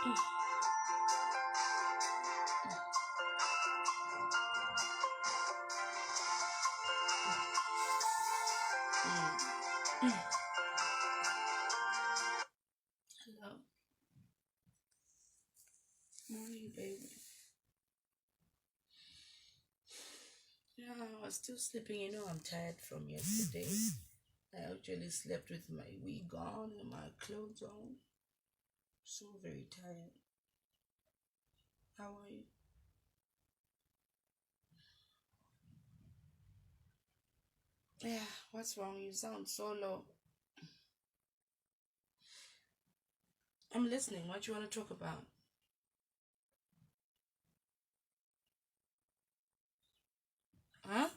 Hello. Morning, baby. Yeah, I was still sleeping. I'm tired from yesterday. I actually slept with my wig on and my clothes on. So very tired. How are you? Yeah, what's wrong? You sound so low. I'm listening. What you want to talk about? Huh?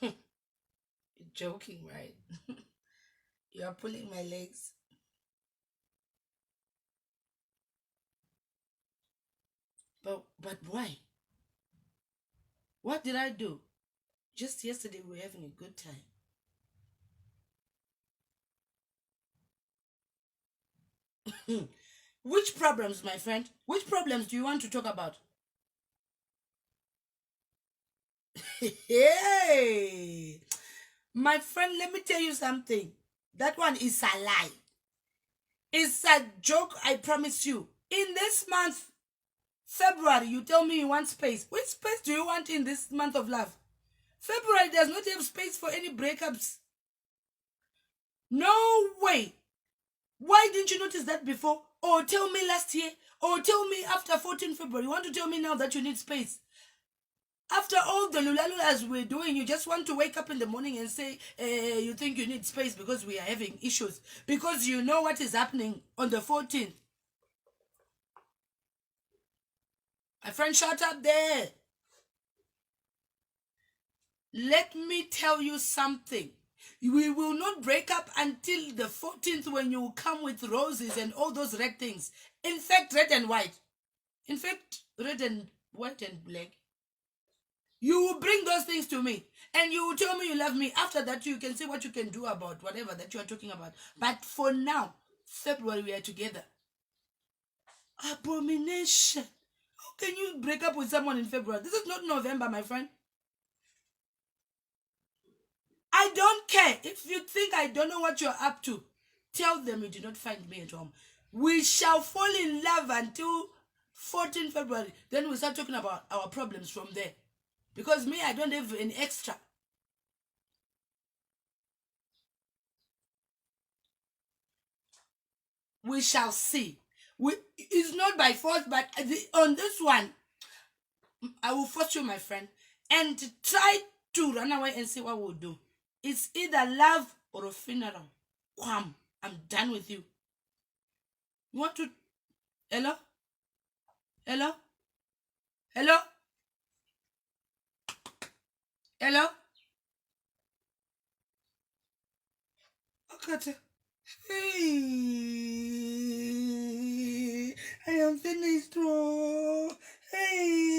You're joking, right? You're pulling my legs. But why? What did I do? Just yesterday we were having a good time. Which problems, my friend? Which problems do you want to talk about? Hey, my friend, let me tell you something. That one is a lie. It's a joke, I promise you. In this month, February, you tell me you want space. Which space do you want in this month of love? February does not have space for any breakups. No way. Why didn't you notice that before? Or tell me last year? Or tell me after 14 February? You want to tell me now that you need space? After all the lulalulas we're doing, you just want to wake up in the morning and say you think you need space because we are having issues. Because you know what is happening on the 14th. My friend, shut up there. Let me tell you something. We will not break up until the 14th when you come with roses and all those red things. In fact, red and white. In fact, red and white and black. You will bring those things to me and you will tell me you love me. After that, you can say what you can do about whatever that you are talking about. But for now, February, we are together. Abomination. How can you break up with someone in February? This is not November, my friend. I don't care. If you think I don't know what you're up to, tell them you do not find me at home. We shall fall in love until 14 February. Then we start talking about our problems from there. Because me, I don't have an extra. We shall see. It's not by force, but on this one, I will force you, my friend, and try to run away and see what we'll do. It's either love or a funeral. Wham! I'm done with you. You want to? Hello? Hello? Hello? Hello? Okay. Hey, I am finished. Oh, hey.